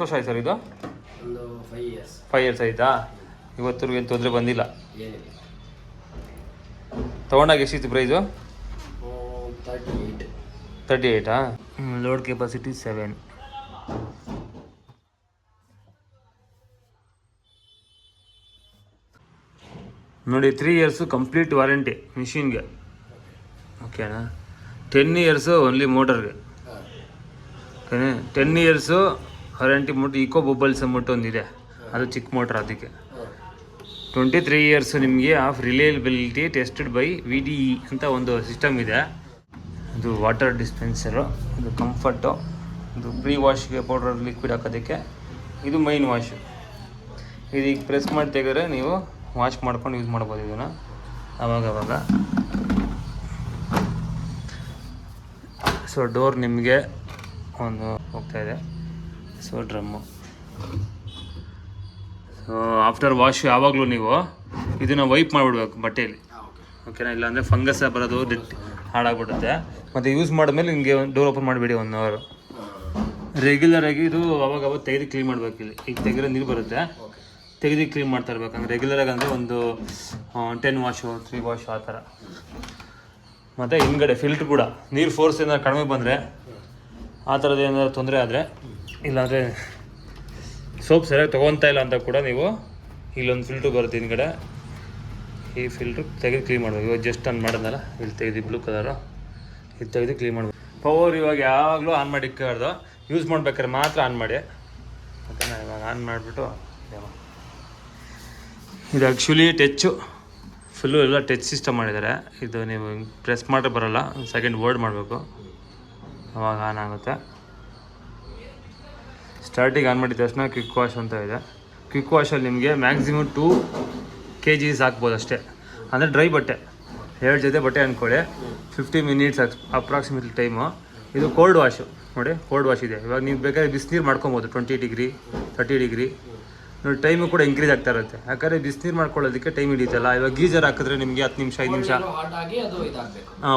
ವರ್ಷ ಆಯ್ತು ಸರ್ ಇದು? ಒಂದು 5 years. 5 years ಆಯ್ತಾ? ಇವತ್ತರೆಗೂ ಏನು ತೊಂದರೆ ಬಂದಿಲ್ಲ? ಏನಿಲ್ಲ. ತೊಗೊಂಡಾಗ ಎಷ್ಟಿತ್ತು ಪ್ರೈಸು? 38. 38ಆ? Load capacity 7. ನೋಡಿ 3 years ಕಂಪ್ಲೀಟ್ ವಾರಂಟಿ ಮಿಷಿನ್ಗೆ, ಓಕೆನಾ? 10 years ಓನ್ಲಿ ಮೋಟರ್ಗೆ, ಓಕೆನಾ? 10 years warranty motor. Eco bubbles ಅಂದ್ಬಿಟ್ಟು ಒಂದಿದೆ, ಅದು ಚಿಕ್ಕ ಮೋಟ್ರ್. ಅದಕ್ಕೆ 23 years ನಿಮಗೆ of reliability tested by VDE ಅಂತ ಒಂದು ಸಿಸ್ಟಮ್ ಇದೆ. ಇದು ವಾಟರ್ ಡಿಸ್ಪೆನ್ಸರು, ಇದು ಕಂಫರ್ಟು, ಇದು ಪ್ರೀ ವಾಶ್ಗೆ ಪೌಡರ್ ಲಿಕ್ವಿಡ್ ಹಾಕೋದಕ್ಕೆ, ಇದು ಮೈನ್ ವಾಶು. ಇದೀಗ ಪ್ರೆಸ್ ಮಾಡಿ ತೆಗೆದ್ರೆ ನೀವು ವಾಶ್ ಮಾಡ್ಕೊಂಡು ಯೂಸ್ ಮಾಡ್ಬೋದು ಇದನ್ನು ಅವಾಗವಾಗ. ಸೊ ಡೋರ್ ನಿಮಗೆ ಒಂದು ಹೋಗ್ತಾಯಿದೆ. So drum. So after wash ಯಾವಾಗಲೂ ನೀವು ಇದನ್ನು ವೈಪ್ ಮಾಡಿಬಿಡ್ಬೇಕು ಬಟ್ಟೆಯಲ್ಲಿ, ಓಕೆನಾ? ಇಲ್ಲಾಂದರೆ ಫಂಗಸ್ ಬರೋದು, ಹಾಳಾಗ್ಬಿಡುತ್ತೆ. ಮತ್ತು ಯೂಸ್ ಮಾಡಿದ್ಮೇಲೆ ನಿಮಗೆ ಡೋರ್ ಓಪನ್ ಮಾಡಿಬಿಡಿ 1 hour. ರೆಗ್ಯುಲರಾಗಿ ಇದು ಅವಾಗ ತೆಗೆದು ಕ್ಲೀನ್ ಮಾಡಬೇಕು. ಇಲ್ಲಿ ಈಗ ತೆಗೆದ್ರೆ ನೀರು ಬರುತ್ತೆ, ತೆಗೆದು ಕ್ಲೀನ್ ಮಾಡ್ತಾ ಇರ್ಬೇಕು. ಹಂಗೆ ರೆಗ್ಯುಲರಾಗಿ ಅಂದರೆ ಒಂದು 10 ವಾಶು 3 ವಾಶು ಆ ಥರ. ಮತ್ತು ಹಿಂಗಡೆ ಫಿಲ್ಟ್ರ್ ಕೂಡ ನೀರು ಫೋರ್ಸ್ ಏನಾದ್ರು ಕಡಿಮೆ ಬಂದರೆ, ಆ ಥರದ್ದು ಏನಾದ್ರು ತೊಂದರೆ ಆದರೆ, ಇಲ್ಲಾಂದರೆ ಸೋಪ್ ಸರಿಯಾಗಿ ತೊಗೊತಾ ಇಲ್ಲ ಅಂತ ಕೂಡ ನೀವು ಇಲ್ಲೊಂದು ಫಿಲ್ಟ್ರ್ ಬರುತ್ತೆ ಹಿಂದ್ಗಡೆ, ಈ ಫಿಲ್ಟ್ರ್ ತೆಗೆದು ಕ್ಲೀನ್ ಮಾಡಬೇಕು. ಇವಾಗ ಜಸ್ಟ್ ಆನ್ ಮಾಡೋದಲ್ಲ, ಇಲ್ಲಿ ತೆಗೆದು ಬ್ಲೂ ಕಲರು, ಇದು ತೆಗೆದು ಕ್ಲೀನ್ ಮಾಡಬೇಕು. ಪವರ್ ಇವಾಗ ಯಾವಾಗಲೂ ಆನ್ ಮಾಡಿ ಇಕ್ಕಾರ್ದು, ಯೂಸ್ ಮಾಡ್ಬೇಕಾದ್ರೆ ಮಾತ್ರ ಆನ್ ಮಾಡಿ, ಓಕೆನಾ? ಇವಾಗ ಆನ್ ಮಾಡಿಬಿಟ್ಟು ಇದು ಆ್ಯಕ್ಚುಲಿ ಟಚ್ಚು ಫುಲ್ಲು ಎಲ್ಲ ಟಚ್ ಸಿಸ್ಟಮ್ ಮಾಡಿದ್ದಾರೆ. ಇದು ನೀವು ಪ್ರೆಸ್ ಮಾಡಿದ್ರೆ ಬರೋಲ್ಲ, ಒಂದು ಸೆಕೆಂಡ್ ವರ್ಡ್ ಮಾಡಬೇಕು, ಅವಾಗ ಆನ್ ಆಗುತ್ತೆ. ಸ್ಟಾರ್ಟಿಂಗ್ ಆನ್ ಮಾಡಿದ ತಕ್ಷಣ ಕ್ವಿಕ್ ವಾಶ್ ಅಂತ ಇದೆ. ಕ್ವಿಕ್ ವಾಶಲ್ಲಿ ನಿಮಗೆ ಮ್ಯಾಕ್ಸಿಮಮ್ 2 kg ಹಾಕ್ಬೋದು ಅಷ್ಟೇ. ಅಂದರೆ ಡ್ರೈ ಬಟ್ಟೆ 2 ಜೊತೆ ಬಟ್ಟೆ ಅಂದ್ಕೊಳ್ಳಿ, 50 minutes ಅಪ್ರಾಕ್ಸಿಮೇಟ್ಲಿ ಟೈಮು. ಇದು ಕೋಲ್ಡ್ ವಾಶು ನೋಡಿ, ಕೋಲ್ಡ್ ವಾಶ್ ಇದೆ. ಇವಾಗ ನೀವು ಬೇಕಾದ್ರೆ ಬಿಸಿನೀರು ಮಾಡ್ಕೊಬೋದು 20 degree 30 degree. ನೋಡಿ ಟೈಮು ಕೂಡ ಇನ್ಕ್ರೀಸ್ ಆಗ್ತಾ ಇರುತ್ತೆ, ಯಾಕಂದರೆ ಬಿಸಿನೀರು ಮಾಡ್ಕೊಳ್ಳೋದಕ್ಕೆ ಟೈಮ್ ಹಿಡಿಯುತ್ತಲ್ಲ. ಇವಾಗ ಗೀಜರ್ ಹಾಕಿದ್ರೆ ನಿಮಗೆ 10 ನಿಮಿಷ 5 ನಿಮಿಷ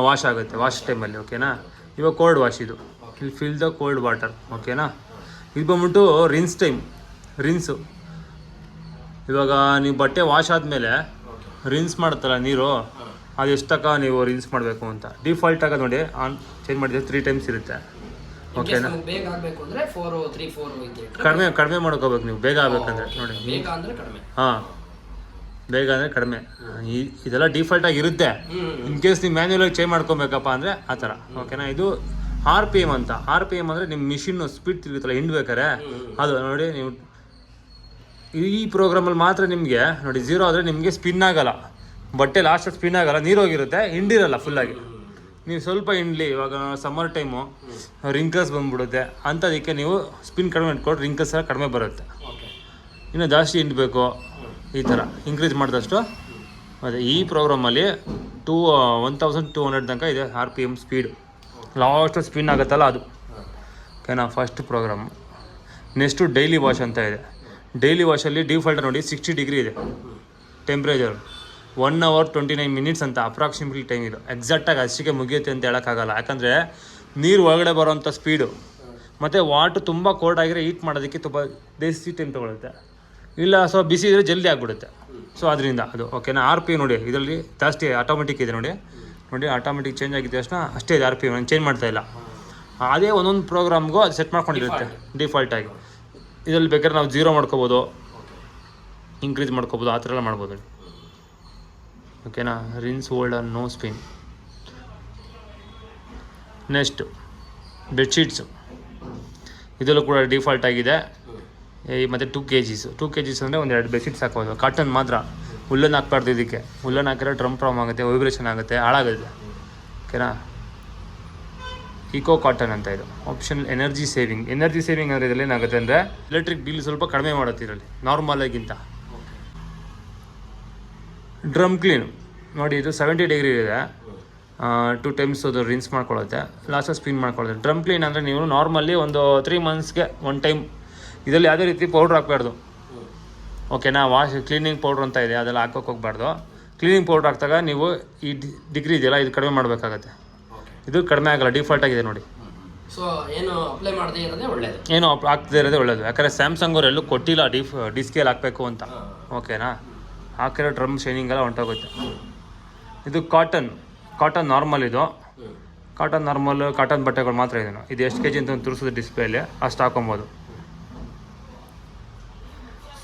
ವಾಶ್ ಆಗುತ್ತೆ ವಾಶ್ ಟೈಮಲ್ಲಿ, ಓಕೆನಾ? ಇವಾಗ ಕೋಲ್ಡ್ ವಾಶ್ ಇದು, ಇಲ್ಲಿ ಫಿಲ್ ದ ಕೋಲ್ಡ್ ವಾಟರ್, ಓಕೆನಾ? ಇದು ಬಂದ್ಬಿಟ್ಟು ರಿನ್ಸ್ ಟೈಮ್, ರಿನ್ಸು. ಇವಾಗ ನೀವು ಬಟ್ಟೆ ವಾಶ್ ಆದಮೇಲೆ ರಿನ್ಸ್ ಮಾಡುತ್ತಲ್ಲ ನೀರು, ಅದು ಎಷ್ಟಕ್ಕ ನೀವು ರಿನ್ಸ್ ಮಾಡಬೇಕು ಅಂತ ಡಿಫಾಲ್ಟ್ ಆಗ ನೋಡಿ ಆನ್ ಚೇಂಜ್ ಮಾಡಿದ್ರೆ 3 times ಇರುತ್ತೆ, ಓಕೆನಾ? ಕಡಿಮೆ ಮಾಡ್ಕೋಬೇಕು ನೀವು, ಬೇಗ ಆಗಬೇಕಂದ್ರೆ ನೋಡಿ. ಹಾಂ, ಬೇಗ ಅಂದರೆ ಕಡಿಮೆ. ಇದೆಲ್ಲ ಡಿಫಾಲ್ಟಾಗಿ ಇರುತ್ತೆ. ಇನ್ ಕೇಸ್ ನೀವು ಮ್ಯಾನ್ಯುಯಲಾಗಿ ಚೇಂಜ್ ಮಾಡ್ಕೊಬೇಕಪ್ಪ ಅಂದರೆ ಆ ಥರ, ಓಕೆನಾ? ಇದು RPM ಅಂತ. RPM ಅಂದರೆ ನಿಮ್ಮ ಮಿಷಿನ್ನು ಸ್ಪೀಡ್ ತಿರುಗುತ್ತಲ್ಲ ಹಿಂಡ್ಬೇಕಾರೆ, ಅದು ನೋಡಿ. ನೀವು ಈ ಪ್ರೋಗ್ರಾಮಲ್ಲಿ ಮಾತ್ರ ನಿಮಗೆ ನೋಡಿ 0 ಆದರೆ ನಿಮಗೆ ಸ್ಪಿನ್ ಆಗೋಲ್ಲ, ಬಟ್ಟೆ ಲಾಸ್ಟಲ್ಲಿ ಸ್ಪಿನ್ ಆಗೋಲ್ಲ, ನೀರು ಹೋಗಿರುತ್ತೆ, ಹಿಂಡಿರಲ್ಲ ಫುಲ್ಲಾಗಿ. ನೀವು ಸ್ವಲ್ಪ ಹಿಂಡ್ಲಿ, ಇವಾಗ ಸಮ್ಮರ್ ಟೈಮು ರಿಂಕಲ್ಸ್ ಬಂದ್ಬಿಡುತ್ತೆ, ಅಂಥದಕ್ಕೆ ನೀವು ಸ್ಪಿನ್ ಕಡಿಮೆ ಇಟ್ಕೊಂಡು ರಿಂಕಲ್ಸ್ ಎಲ್ಲ ಕಡಿಮೆ ಬರುತ್ತೆ. ಇನ್ನು ಜಾಸ್ತಿ ಹಿಂಡಬೇಕು, ಈ ಥರ ಇನ್ಕ್ರೀಸ್ ಮಾಡಿದಷ್ಟು. ಮತ್ತು ಈ ಪ್ರೋಗ್ರಾಮಲ್ಲಿ 1200 ತನಕ ಇದೆ RPM ಸ್ಪೀಡು. ಲಾಸ್ಟ್ ಸ್ಪಿನ್ ಆಗುತ್ತಲ್ಲ ಅದು, ಓಕೆನಾ? First program. Next daily wash ಅಂತ ಇದೆ. ಡೈಲಿ ವಾಶಲ್ಲಿ ಡಿಫಾಲ್ಟ್ ನೋಡಿ 60 degree ಇದೆ ಟೆಂಪ್ರೇಚರ್, 1 hour 29 minutes ಅಂತ ಅಪ್ರಾಕ್ಸಿಮೇಟ್ಲಿ ಟೈಮ್. ಇದು ಎಕ್ಸಾಕ್ಟಾಗಿ ಅಷ್ಟಿಗೆ ಮುಗಿಯುತ್ತೆ ಅಂತ ಹೇಳೋಕ್ಕಾಗಲ್ಲ, ಯಾಕಂದರೆ ನೀರು ಒಳಗಡೆ ಬರೋವಂಥ ಸ್ಪೀಡು ಮತ್ತು ವಾಟ್ರ್ ತುಂಬ ಕೋಲ್ಡ್ ಆಗಿರೋ ಹೀಟ್ ಮಾಡೋದಕ್ಕೆ ತುಂಬ ಜಾಸ್ತಿ ಟೈಮ್ ತೊಗೊಳುತ್ತೆ. ಇಲ್ಲ ಸೊ ಬಿಸಿ ಇದ್ದರೆ ಜಲ್ದಿ ಆಗಿಬಿಡುತ್ತೆ. ಸೊ ಅದರಿಂದ ಅದು, ಓಕೆನಾ? RPM ನೋಡಿ ಇದರಲ್ಲಿ ಜಾಸ್ತಿ ಆಟೋಮೆಟಿಕ್ ಇದೆ ನೋಡಿ. ಆಟೋಮೆಟಿಕ್ ಚೇಂಜ್ ಆಗಿದ್ದ ತಕ್ಷಣ ಅಷ್ಟೇ ಇದೆ RPM, ನಾನು ಚೇಂಜ್ ಮಾಡ್ತಾಯಿಲ್ಲ. ಅದೇ ಒಂದೊಂದು ಪ್ರೋಗ್ರಾಮ್ಗೂ ಅದು ಸೆಟ್ ಮಾಡ್ಕೊಂಡಿರುತ್ತೆ ಡಿಫಾಲ್ಟಾಗಿ. ಇದರಲ್ಲಿ ಬೇಕಾದ್ರೆ ನಾವು 0 ಮಾಡ್ಕೋಬೋದು, ಇನ್ಕ್ರೀಸ್ ಮಾಡ್ಕೋಬೋದು, ಆ ಥರ ಎಲ್ಲ ಮಾಡ್ಬೋದು, ಓಕೆನಾ? Rinse hold on no spin. Next bedsheets, ಇದರಲ್ಲೂ ಕೂಡ ಡಿಫಾಲ್ಟ್ ಆಗಿದೆ. ಮತ್ತು 2 kg ಅಂದರೆ ಒಂದು 2 ಬೆಡ್ಶೀಟ್ಸ್ ಹಾಕ್ಬೋದು. ಕಾಟನ್ ಮಾತ್ರ, ಉಲ್ಲನ್ ಹಾಕ್ಬಾರ್ದು ಇದಕ್ಕೆ. ಉಲ್ಲನ್ ಹಾಕಿದ್ರೆ ಡ್ರಮ್ ಪ್ರಾಬ್ಲಮ್ ಆಗುತ್ತೆ, ವೈಬ್ರೇಷನ್ ಆಗುತ್ತೆ, ಹಾಳಾಗುತ್ತೆ, ಓಕೆನಾ? ಇಕೋ ಕಾಟನ್ ಅಂತ ಇದು. ಆಪ್ಷನಲ್ ಎನರ್ಜಿ ಸೇವಿಂಗ್ ಅಂದರೆ ಇದರಲ್ಲಿ ಏನಾಗುತ್ತೆ ಅಂದರೆ ಎಲೆಕ್ಟ್ರಿಕ್ ಬಿಲ್ ಸ್ವಲ್ಪ ಕಡಿಮೆ ಮಾಡುತ್ತೆ ಇದರಲ್ಲಿ ನಾರ್ಮಲಾಗಿಂತ. ಡ್ರಮ್ ಕ್ಲೀನು ನೋಡಿ, ಇದು 70 degree ಇದೆ, 2 times ಅದು ರಿನ್ಸ್ ಮಾಡ್ಕೊಳ್ಳುತ್ತೆ, ಲಾಸ್ಟಲ್ಲಿ ಸ್ಪಿನ್ ಮಾಡ್ಕೊಳ್ಳುತ್ತೆ. ಡ್ರಮ್ ಕ್ಲೀನ್ ಅಂದರೆ ನೀವು ನಾರ್ಮಲಿ ಒಂದು 3 monthsಗೆ 1 time. ಇದರಲ್ಲಿ ಯಾವುದೇ ರೀತಿ ಪೌಡ್ರ್ ಹಾಕಬಾರ್ದು, ಓಕೆನಾ? ಕ್ಲೀನಿಂಗ್ ಪೌಡ್ರ್ ಅಂತ ಇದೆ, ಅದೆಲ್ಲ ಹಾಕೋಕೆ ಹೋಗಬಾರ್ದು. ಕ್ಲೀನಿಂಗ್ ಪೌಡ್ರ್ ಹಾಕಿದಾಗ ನೀವು ಈ ಡಿಗ್ರಿ ಇದೆಯಲ್ಲ, ಇದು ಕಡಿಮೆ ಮಾಡಬೇಕಾಗತ್ತೆ. ಇದು ಕಡಿಮೆ ಆಗಲ್ಲ, ಡಿಫಾಲ್ಟ್ ಆಗಿದೆ ನೋಡಿ. ಸೊ ಏನು ಅಪ್ಲೈ ಮಾಡದೇ ಇರೋದೇ ಒಳ್ಳೇದು. ಏನು ಆಗ್ತದೆ ಇರೋದೇ ಒಳ್ಳೇದು. ಯಾಕಂದರೆ ಸ್ಯಾಮ್ಸಂಗ್ ಅವರೆಲ್ಲೂ ಕೊಟ್ಟಿಲ್ಲ ಡಿಸ್ಕೇಲ್ ಹಾಕಬೇಕು ಅಂತ. ಓಕೆನಾ, ಹಾಕಿರೋ ಡ್ರಮ್ ಶೈನಿಂಗ್ ಎಲ್ಲ ಹೊಂಟೋಗುತ್ತೆ. ಇದು ಕಾಟನ್ ನಾರ್ಮಲ್. ಇದು ಕಾಟನ್ ನಾರ್ಮಲ್, ಕಾಟನ್ ಬಟ್ಟೆಗಳು ಮಾತ್ರ ಇದನ್ನು. ಇದು ಎಷ್ಟು ಕೆ ಜಿ ಅಂತ ತೋರಿಸೋದು ಡಿಸ್ಪ್ಲೇಲಿ, ಅಷ್ಟು ಹಾಕೊಬೋದು.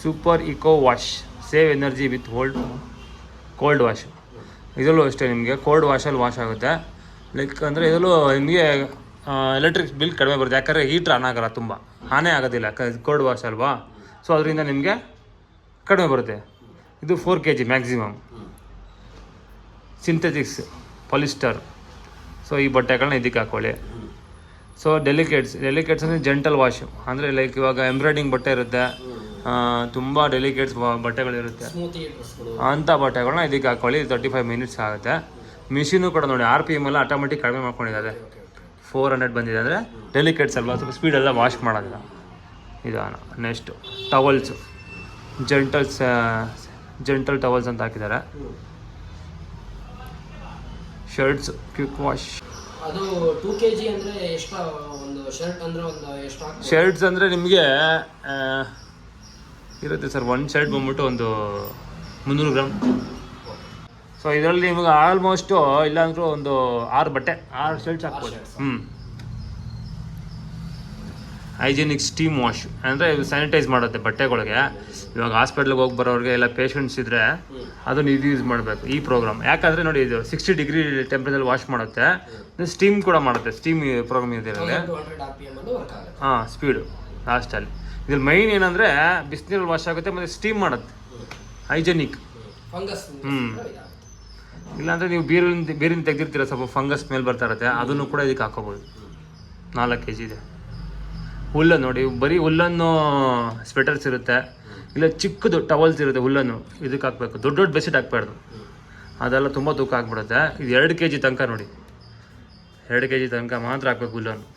Super eco wash, save energy with cold wash. ಇದರಲ್ಲೂ ಅಷ್ಟೇ ನಿಮಗೆ ಕೋಲ್ಡ್ ವಾಶಲ್ಲಿ ವಾಶ್ ಆಗುತ್ತೆ. ಲೈಕ್ ಅಂದರೆ ಇದರಲ್ಲೂ ನಿಮಗೆ ಎಲೆಕ್ಟ್ರಿಕ್ ಬಿಲ್ ಕಡಿಮೆ ಬರುತ್ತೆ. ಯಾಕಂದರೆ ಹೀಟ್ರ್ ಆನ್ ಆಗಲ್ಲ, ತುಂಬ ಹಾನೇ ಆಗೋದಿಲ್ಲ, ಕೋಲ್ಡ್ ವಾಶ್ ಅಲ್ವಾ. ಸೊ ಅದರಿಂದ ನಿಮಗೆ ಕಡಿಮೆ ಬರುತ್ತೆ. ಇದು 4 kg maximum. Synthetics, polyester. So ಈ ಬಟ್ಟೆಗಳನ್ನ ಇದಕ್ಕೆ ಹಾಕೊಳ್ಳಿ. ಸೊ ಡೆಲಿಕೇಟ್ಸ್ ಅಂದರೆ ಜೆಂಟಲ್ ವಾಶ್. ಅಂದರೆ ಲೈಕ್ ಇವಾಗ ಎಂಬ್ರಾಯ್ಡಿಂಗ್ ಬಟ್ಟೆ ಇರುತ್ತೆ, ತುಂಬ ಡೆಲಿಕೇಟ್ಸ್ ಬಟ್ಟೆಗಳಿರುತ್ತೆ, ಅಂಥ ಬಟ್ಟೆಗಳನ್ನ ಇದಕ್ಕೆ ಹಾಕೊಳ್ಳಿ. 35 ಮಿನಿಟ್ಸ್ ಆಗುತ್ತೆ. ಮಿಷಿನು ಕೂಡ ನೋಡಿ RPM ಎಲ್ಲ ಆಟೋಮೆಟಿಕ್ ಕಡಿಮೆ ಮಾಡ್ಕೊಂಡಿದ್ದಾರೆ. 400 ಬಂದಿದೆ. ಅಂದರೆ ಡೆಲಿಕೇಟ್ಸ್ ಅಲ್ವಾ, ಸ್ವಲ್ಪ ಸ್ಪೀಡೆಲ್ಲ ವಾಶ್ ಮಾಡೋದಿಲ್ಲ. ಇದಾನ ನೆಕ್ಸ್ಟು ಟವಲ್ಸು, ಜೆಂಟಲ್ ಟವಲ್ಸ್ ಅಂತ ಹಾಕಿದ್ದಾರೆ. Shirts quick wash. ಅದು 2 kg ಅಂದರೆ ಎಷ್ಟು? ಒಂದು ಶರ್ಟ್ ಅಂದರೆ ಒಂದು ಎಷ್ಟು? ಶರ್ಟ್ಸ್ ಅಂದರೆ ನಿಮಗೆ ಇರುತ್ತೆ ಸರ್, ಒಂದು ಶರ್ಟ್ ಬಂದ್ಬಿಟ್ಟು ಒಂದು 300 ಗ್ರಾಮ್. ಸೊ ಇದರಲ್ಲಿ ನಿಮಗೆ ಆಲ್ಮೋಸ್ಟು ಇಲ್ಲಾಂದ್ರೂ ಒಂದು 6 ಶರ್ಟ್ಸ್ ಹಾಕ್ಬೋದು. ಹೈಜಿನಿಕ್ ಸ್ಟೀಮ್ ವಾಶ್ ಅಂದರೆ ಸ್ಯಾನಿಟೈಸ್ ಮಾಡುತ್ತೆ ಬಟ್ಟೆಗಳಿಗೆ. ಇವಾಗ ಹಾಸ್ಪಿಟ್ಲಿಗೆ ಹೋಗಿ ಬರೋರಿಗೆ ಎಲ್ಲ ಪೇಷಂಟ್ಸ್ ಇದ್ದರೆ ಅದನ್ನು ಇದು ಯೂಸ್ ಮಾಡಬೇಕು ಈ ಪ್ರೋಗ್ರಾಮ್. ಯಾಕಂದರೆ ನೋಡಿ, ಇದು 60 ಡಿಗ್ರಿ ಟೆಂಪ್ರೇಚರ್ ವಾಶ್ ಮಾಡುತ್ತೆ, ಸ್ಟೀಮ್ ಕೂಡ ಮಾಡುತ್ತೆ. ಸ್ಟೀಮ್ ಪ್ರೋಗ್ರಾಮ್ ಇದರಲ್ಲಿ ಸ್ಪೀಡು ಲಾಸ್ಟಲ್ಲಿ. ಇದ್ರಲ್ಲಿ ಮೈನ್ ಏನಂದರೆ ಬಿಸಿನೀರಲ್ಲಿ ವಾಶ್ ಆಗುತ್ತೆ ಮತ್ತು ಸ್ಟೀಮ್ ಮಾಡುತ್ತೆ. ಹೈಜೆನಿಕ್. ಇಲ್ಲಾಂದರೆ ನೀವು ಬೀರಿನ ತೆಗೆದಿರ್ತೀರ, ಸ್ವಲ್ಪ ಫಂಗಸ್ ಸ್ಮೆಲ್ ಬರ್ತಾ ಇರುತ್ತೆ, ಅದನ್ನು ಕೂಡ ಇದಕ್ಕೆ ಹಾಕೋಬೋದು. 4 kg ಇದೆ. ಹುಲ್ಲನ್ನು ನೋಡಿ, ಬರೀ ಹುಲ್ಲನ್ನು ಸ್ವೆಟರ್ಸ್ ಇರುತ್ತೆ, ಇಲ್ಲ ಚಿಕ್ಕದು ಟವಲ್ಸ್ ಇರುತ್ತೆ, ಹುಲ್ಲನ್ನು ಇದಕ್ಕೆ ಹಾಕಬೇಕು. ದೊಡ್ಡ ಬೆಡ್ಶೀಟ್ ಹಾಕ್ಬಾರ್ದು, ಅದೆಲ್ಲ ತುಂಬ ತೂಕ ಆಗಿಬಿಡುತ್ತೆ. ಇದು 2 kg ತನಕ ನೋಡಿ, 2 kg ತನಕ ಮಾತ್ರ ಹಾಕ್ಬೇಕು ಹುಲ್ಲನ್ನು.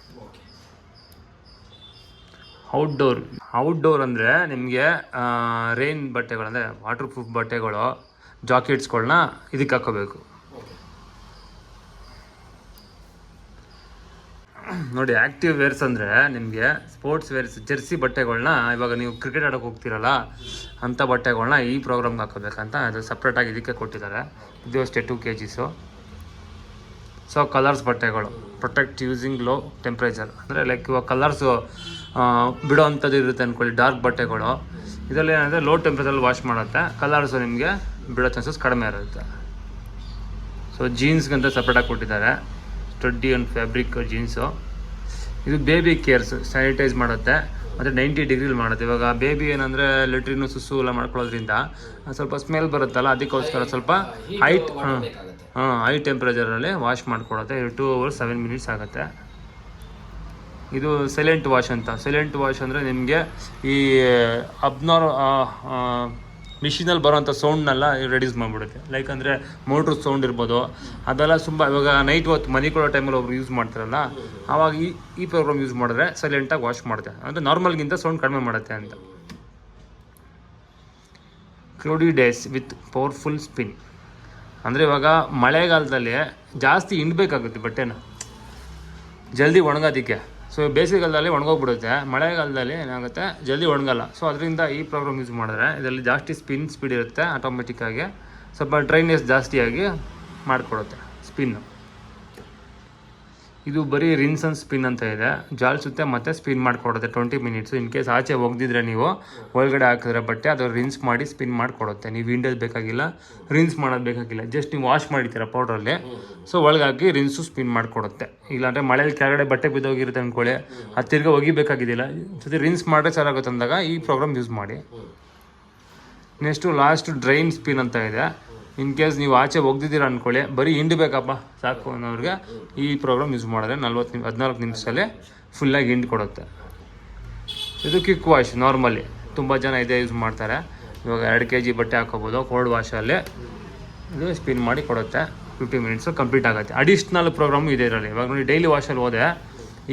ಔಟ್ಡೋರ್ ಅಂದರೆ ನಿಮಗೆ ರೈನ್ ಬಟ್ಟೆಗಳು, ಅಂದರೆ ವಾಟರ್ ಪ್ರೂಫ್ ಬಟ್ಟೆಗಳು, ಜಾಕೆಟ್ಸ್ಗಳನ್ನ ಇದಕ್ಕೆ ಹಾಕೋಬೇಕು. ನೋಡಿ, ಆ್ಯಕ್ಟಿವ್ ವೇರ್ಸ್ ಅಂದರೆ ನಿಮಗೆ ಸ್ಪೋರ್ಟ್ಸ್ ವೇರ್ಸ್, ಜೆರ್ಸಿ ಬಟ್ಟೆಗಳನ್ನ, ಇವಾಗ ನೀವು ಕ್ರಿಕೆಟ್ ಆಡೋಕೆ ಹೋಗ್ತೀರಲ್ಲ ಅಂಥ ಬಟ್ಟೆಗಳನ್ನ ಈ ಪ್ರೋಗ್ರಾಮ್ಗೆ ಹಾಕೋಬೇಕಂತ ಅದು ಸಪ್ರೇಟಾಗಿ ಇದಕ್ಕೆ ಕೊಟ್ಟಿದ್ದಾರೆ. ಇದು ಅಷ್ಟೇ 2 kg. ಸೊ ಕಲರ್ಸ್ ಬಟ್ಟೆಗಳು, ಪ್ರೊಟೆಕ್ಟ್ ಯೂಸಿಂಗ್ ಲೋ ಟೆಂಪ್ರೇಚರ್. ಅಂದರೆ ಲೈಕ್ ಇವಾಗ ಕಲರ್ಸು ಬಿಡೋ ಅಂಥದ್ದು ಇರುತ್ತೆ ಅಂದ್ಕೊಳ್ಳಿ, ಡಾರ್ಕ್ ಬಟ್ಟೆಗಳು. ಇದರಲ್ಲಿ ಏನಂದರೆ ಲೋ ಟೆಂಪ್ರೇಚರಲ್ಲಿ ವಾಶ್ ಮಾಡುತ್ತೆ, ಕಲರ್ಸು ನಿಮಗೆ ಬಿಡೋ ಚಾನ್ಸಸ್ ಕಡಿಮೆ ಇರುತ್ತೆ. ಸೊ ಜೀನ್ಸ್ಗಂತ ಸಪ್ರೇಟಾಗಿ ಕೊಟ್ಟಿದ್ದಾರೆ, ಸ್ಟಡ್ಡಿ ಆ್ಯಂಡ್ ಫ್ಯಾಬ್ರಿಕ್ ಜೀನ್ಸು. ಇದು ಬೇಬಿ ಕೇರ್ಸ್, ಸ್ಯಾನಿಟೈಸ್ ಮಾಡುತ್ತೆ ಮತ್ತು 90 ಡಿಗ್ರಿಲಿ ಮಾಡುತ್ತೆ. ಇವಾಗ ಬೇಬಿ ಏನಂದರೆ ಲೆಟ್ರಿನು ಸುಸು ಎಲ್ಲ ಮಾಡ್ಕೊಳ್ಳೋದ್ರಿಂದ ಸ್ವಲ್ಪ ಸ್ಮೆಲ್ ಬರುತ್ತಲ್ಲ, ಅದಕ್ಕೋಸ್ಕರ ಸ್ವಲ್ಪ ಹೈ ಟೆಂಪ್ರೇಚರಲ್ಲಿ ವಾಶ್ ಮಾಡಿಕೊಡುತ್ತೆ. 2 hours 7 minutes ಆಗುತ್ತೆ. ಇದು ಸೈಲೆಂಟ್ ವಾಶ್ ಅಂತ. ಸೈಲೆಂಟ್ ವಾಶ್ ಅಂದರೆ ನಿಮಗೆ ಈ ಮಿಷಿನಲ್ಲಿ ಬರೋಂಥ ಸೌಂಡ್ನೆಲ್ಲ ರೆಡ್ಯೂಸ್ ಮಾಡಿಬಿಡುತ್ತೆ. ಲೈಕ್ ಅಂದರೆ ಮೋಟ್ರ್ ಸೌಂಡ್ ಇರ್ಬೋದು, ಅದೆಲ್ಲ ತುಂಬ. ಇವಾಗ ನೈಟ್ ಹೊತ್ತು ಮನೆ ಕೊಡೋ ಟೈಮಲ್ಲಿ ಒಬ್ರು ಯೂಸ್ ಮಾಡ್ತಾರಲ್ಲ, ಆವಾಗ ಈ ಪ್ರೋಗ್ರಾಮ್ ಯೂಸ್ ಮಾಡಿದ್ರೆ ಸೈಲೆಂಟಾಗಿ ವಾಶ್ ಮಾಡುತ್ತೆ. ಅಂದರೆ ನಾರ್ಮಲ್ಗಿಂತ ಸೌಂಡ್ ಕಡಿಮೆ ಮಾಡುತ್ತೆ ಅಂತ. Cloudy days with powerful spin. ಅಂದರೆ ಇವಾಗ ಮಳೆಗಾಲದಲ್ಲಿ ಜಾಸ್ತಿ ಹಿಂಡಬೇಕಾಗುತ್ತೆ ಬಟ್ಟೆನ ಜಲ್ದಿ ಒಣಗೋದಕ್ಕೆ. ಸೊ ಬೇಸಿಗೆಗಾಲದಲ್ಲಿ ಒಣಗೋಗ್ಬಿಡುತ್ತೆ, ಮಳೆಗಾಲದಲ್ಲಿ ಏನಾಗುತ್ತೆ ಜಲ್ದಿ ಒಣಗಲ್ಲ. ಸೊ ಅದರಿಂದ ಈ ಪ್ರೋಗ್ರಾಮ್ ಯೂಸ್ ಮಾಡಿದ್ರೆ ಇದರಲ್ಲಿ ಜಾಸ್ತಿ ಸ್ಪೀಡ್ ಇರುತ್ತೆ, ಆಟೋಮೆಟಿಕ್ಕಾಗಿ ಸ್ವಲ್ಪ ಡ್ರೈನೆಸ್ ಜಾಸ್ತಿಯಾಗಿ ಮಾಡಿಕೊಡುತ್ತೆ ಸ್ಪಿನ್ನು. ಇದು ಬರೀ ರಿನ್ಸ್ ಆ್ಯಂಡ್ ಸ್ಪಿನ್ ಅಂತ ಇದೆ, ಜಾಲಿಸುತ್ತೆ ಮತ್ತು ಸ್ಪಿನ್ ಮಾಡಿಕೊಡುತ್ತೆ 20 minutes. ಇನ್ ಕೇಸ್ ಆಚೆ ಒಗ್ದಿದ್ರೆ ನೀವು ಒಳಗಡೆ ಹಾಕಿದ್ರೆ ಬಟ್ಟೆ, ಅದು ರಿನ್ಸ್ ಮಾಡಿ ಸ್ಪಿನ್ ಮಾಡಿಕೊಡುತ್ತೆ. ನೀವು ಹಿಂಡೋದು ಬೇಕಾಗಿಲ್ಲ, ರಿನ್ಸ್ ಮಾಡೋದು ಬೇಕಾಗಿಲ್ಲ, ಜಸ್ಟ್ ನೀವು ವಾಶ್ ಮಾಡಿರ್ತೀರ ಪೌಡ್ರಲ್ಲಿ. ಸೊ ಒಳಗೆ ಹಾಕಿ ರಿನ್ಸು ಸ್ಪಿನ್ ಮಾಡಿಕೊಡುತ್ತೆ. ಇಲ್ಲಾಂದರೆ ಮಳೆಯಲ್ಲಿ ಕೆಳಗಡೆ ಬಟ್ಟೆ ಬಿದ್ದೋಗಿರುತ್ತೆ ಅಂದ್ಕೊಳ್ಳಿ, ಅದು ತಿರ್ಗಿ ಒಗಿಬೇಕಾಗಿದ್ದಿಲ್ಲ, ಜೊತೆ ರಿನ್ಸ್ ಮಾಡಿದ್ರೆ ಚೆನ್ನಾಗುತ್ತೆ ಅಂದಾಗ ಈ ಪ್ರೋಗ್ರಾಮ್ ಯೂಸ್ ಮಾಡಿ. ನೆಕ್ಸ್ಟು ಡ್ರೈನ್ ಸ್ಪಿನ್ ಅಂತ ಇದೆ. ಇನ್ ಕೇಸ್ ನೀವು ಆಚೆ ಒಗ್ದಿದ್ದೀರ ಅಂದ್ಕೊಳ್ಳಿ, ಬರೀ ಹಿಂಡಬೇಕಪ್ಪ ಸಾಕು ಅನ್ನೋರಿಗೆ ಈ ಪ್ರೋಗ್ರಾಮ್ ಯೂಸ್ ಮಾಡಿದ್ರೆ 14 ನಿಮಿಷದಲ್ಲೇ ಫುಲ್ಲಾಗಿ ಹಿಂಡಿ ಕೊಡುತ್ತೆ. ಇದು ಕ್ವಿಕ್ ವಾಶ್. ನಾರ್ಮಲಿ ತುಂಬ ಜನ ಇದೇ ಯೂಸ್ ಮಾಡ್ತಾರೆ. ಇವಾಗ 2 kg ಬಟ್ಟೆ ಹಾಕೋಬೋದು ಕೋಲ್ಡ್ ವಾಶಲ್ಲಿ. ಇದು ಸ್ಪಿನ್ ಮಾಡಿ ಕೊಡುತ್ತೆ, 50 minutes ಕಂಪ್ಲೀಟ್ ಆಗುತ್ತೆ. ಅಡಿಷ್ನಲ್ ಪ್ರೋಗ್ರಾಮು ಇದೆ ಇದರಲ್ಲಿ. ಇವಾಗ ನೋಡಿ, ಡೈಲಿ ವಾಶಲ್ಲಿ ಹೋದೆ,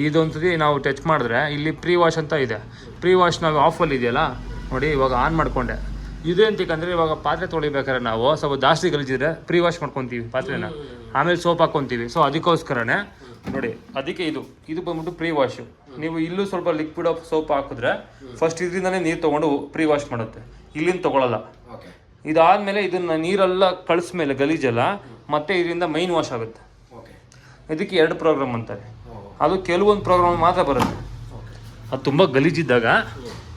ಇದೊಂದ್ಸತಿ ನಾವು ಟಚ್ ಮಾಡಿದ್ರೆ ಇಲ್ಲಿ ಪ್ರೀ ವಾಶ್ ಅಂತ ಇದೆ. ಪ್ರೀ ವಾಶ್ ನಾವು ಆಫಲ್ಲಿ ಇದೆಯಲ್ಲ ನೋಡಿ, ಇವಾಗ ಆನ್ ಮಾಡಿಕೊಂಡೆ. ಇದು ಎಂತಕ್ಕಂದರೆ ಇವಾಗ ಪಾತ್ರೆ ತೊಳಿಬೇಕಾದ್ರೆ ನಾವು ಸ್ವಲ್ಪ ಜಾಸ್ತಿ ಗಲೀಜಿದ್ರೆ ಪ್ರೀ ವಾಶ್ ಮಾಡ್ಕೊತೀವಿ ಪಾತ್ರೆನ, ಆಮೇಲೆ ಸೋಪ್ ಹಾಕ್ಕೊತೀವಿ. ಸೊ ಅದಕ್ಕೋಸ್ಕರನೇ ನೋಡಿ ಅದಕ್ಕೆ ಇದು ಬಂದ್ಬಿಟ್ಟು ಪ್ರೀ ವಾಶು. ನೀವು ಇಲ್ಲೂ ಸ್ವಲ್ಪ ಲಿಕ್ವಿಡ್ ಆಫ್ ಸೋಪ್ ಹಾಕಿದ್ರೆ ಫಸ್ಟ್ ಇದರಿಂದನೇ ನೀರು ತೊಗೊಂಡು ಪ್ರೀ ವಾಶ್ ಮಾಡುತ್ತೆ, ಇಲ್ಲಿಂದ ತೊಗೊಳಲ್ಲ. ಇದಾದ್ಮೇಲೆ ಇದನ್ನ ನೀರೆಲ್ಲ ಕಳಿಸ್ಮೇಲೆ ಗಲೀಜೆಲ್ಲ ಮತ್ತೆ ಇದರಿಂದ ಮೈನ್ ವಾಶ್ ಆಗುತ್ತೆ. ಇದಕ್ಕೆ 2 ಪ್ರೋಗ್ರಾಮ್ ಅಂತಾರೆ. ಅದು ಕೆಲವೊಂದು ಪ್ರೋಗ್ರಾಮ್ ಮಾತ್ರ ಬರುತ್ತೆ. ಅದು ತುಂಬ ಗಲೀಜಿದ್ದಾಗ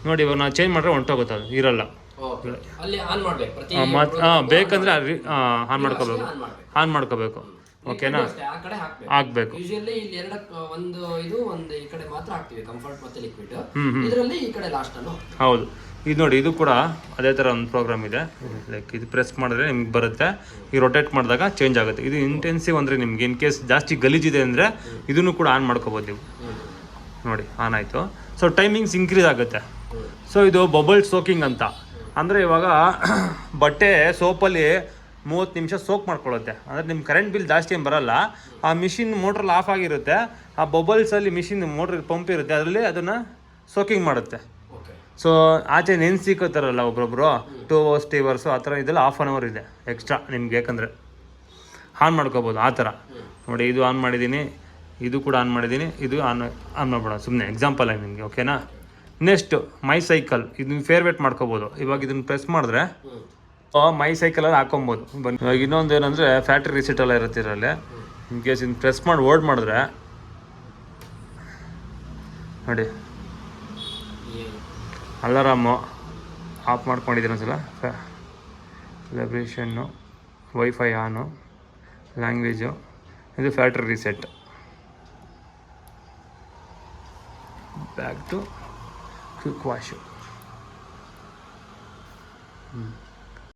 ನೋಡಿ ಇವಾಗ ನಾವು ಚೇಂಜ್ ಮಾಡಿದ್ರೆ ಹೊಂಟೋಗುತ್ತೆ, ಅದು ಇರಲ್ಲ. ಬೇಕಂದ್ರೆ ಆನ್ ಮಾಡ್ಕೋಬೇಕು. ಓಕೆನಾ, ಹಾಕ್ಬೇಕು. ಯೂಶುವಲಿ ಇಲ್ಲಿ ಒಂದು ಈ ಕಡೆ ಮಾತ್ರ ಹಾಕ್ತೀವಿ, ಕಂಫರ್ಟ್ ಮತ್ತೆ ಲಿಕ್ವಿಡ್. ಇದರಲ್ಲಿ ಈ ಕಡೆ ಲಾಸ್ಟ್ ಅನ್ನು. ಹೌದು, ಇದು ನೋಡಿ ಇದು ಕೂಡ ಅದೇ ಥರ ಒಂದು ಪ್ರೋಗ್ರಾಮ್ ಇದೆ. ಲೈಕ್ ಇದು ಪ್ರೆಸ್ ಮಾಡಿದ್ರೆ ನಿಮ್ಗೆ ಬರುತ್ತೆ, ಈ ರೊಟೇಟ್ ಮಾಡಿದಾಗ ಚೇಂಜ್ ಆಗುತ್ತೆ. ಇದು ಇಂಟೆನ್ಸಿವ್ ಅಂದರೆ ನಿಮ್ಗೆ ಇನ್ ಕೇಸ್ ಜಾಸ್ತಿ ಗಲೀಜಿದೆ ಅಂದರೆ ಇದನ್ನು ಕೂಡ ಆನ್ ಮಾಡ್ಕೋಬೋದು ನೀವು. ನೋಡಿ ಆನ್ ಆಯಿತು. ಸೊ ಟೈಮಿಂಗ್ಸ್ ಇನ್ಕ್ರೀಸ್ ಆಗುತ್ತೆ. ಸೊ ಇದು ಬಬಲ್ ಸೋಕಿಂಗ್ ಅಂತ ಅಂದರೆ ಇವಾಗ ಬಟ್ಟೆ ಸೋಪಲ್ಲಿ 30 ನಿಮಿಷ ಸೋಕ್ ಮಾಡ್ಕೊಳ್ಳುತ್ತೆ. ಅಂದರೆ ನಿಮ್ಮ ಕರೆಂಟ್ ಬಿಲ್ ಜಾಸ್ತಿ ಏನು ಬರೋಲ್ಲ. ಆ ಮಿಷಿನ್ ಮೋಟ್ರಲ್ಲಿ ಆಫ್ ಆಗಿರುತ್ತೆ, ಆ ಬಬಲ್ಸಲ್ಲಿ ಮಿಷಿನ್ ಮೋಟ್ರ್ ಪಂಪ್ ಇರುತ್ತೆ, ಅದರಲ್ಲಿ ಅದನ್ನು ಸೋಕಿಂಗ್ ಮಾಡುತ್ತೆ. ಸೊ ಆಚೆ ನೆನ್ಸಿಕೋತಾರಲ್ಲ ಒಬ್ಬೊಬ್ಬರು 2 hours 3 hours ಆ ಥರ, ಇದೆಲ್ಲ 1/2 hour ಇದೆ ಎಕ್ಸ್ಟ್ರಾ ನಿಮ್ಗೆ ಬೇಕಂದರೆ ಆನ್ ಮಾಡ್ಕೋಬೋದು ಆ ಥರ. ನೋಡಿ ಇದು ಆನ್ ಮಾಡಿದ್ದೀನಿ, ಇದು ಕೂಡ ಆನ್ ಮಾಡಿದ್ದೀನಿ, ಇದು ಆನ್ ಮಾಡ್ಬೇಡ, ಸುಮ್ಮನೆ ಎಕ್ಸಾಂಪಲ್ ಆಗಿ ನಿಮಗೆ. ಓಕೆನಾ. ನೆಕ್ಸ್ಟ್ ಮೈ ಸೈಕಲ್, ಇದು ನೀವು ಫೇವ್ರೇಟ್ ಮಾಡ್ಕೋಬೋದು. ಇವಾಗ ಇದನ್ನು ಪ್ರೆಸ್ ಮಾಡಿದ್ರೆ ಮೈ ಸೈಕಲಲ್ಲಿ ಹಾಕೊಬೋದು. ಬನ್ನಿ, ಇವಾಗ ಇನ್ನೊಂದು ಏನಂದರೆ ಫ್ಯಾಕ್ಟ್ರಿ ರಿಸಿಟ್ ಎಲ್ಲ ಇರುತ್ತೆ ಇದರಲ್ಲಿ. ಇನ್ ಕೇಸ್ ಇದನ್ನು ಪ್ರೆಸ್ ಮಾಡಿ ವರ್ಡ್ ಮಾಡಿದ್ರೆ ನೋಡಿ ಅಲಾರಾಮು ಆಫ್ ಮಾಡ್ಕೊಂಡಿದ್ದೀನಿ ಒಂದ್ಸಲ, ವೈಬ್ರೇಷನ್ನು, ವೈಫೈ ಆನು, ಲ್ಯಾಂಗ್ವೇಜು, ಇದು factory reset. Back to quick wash.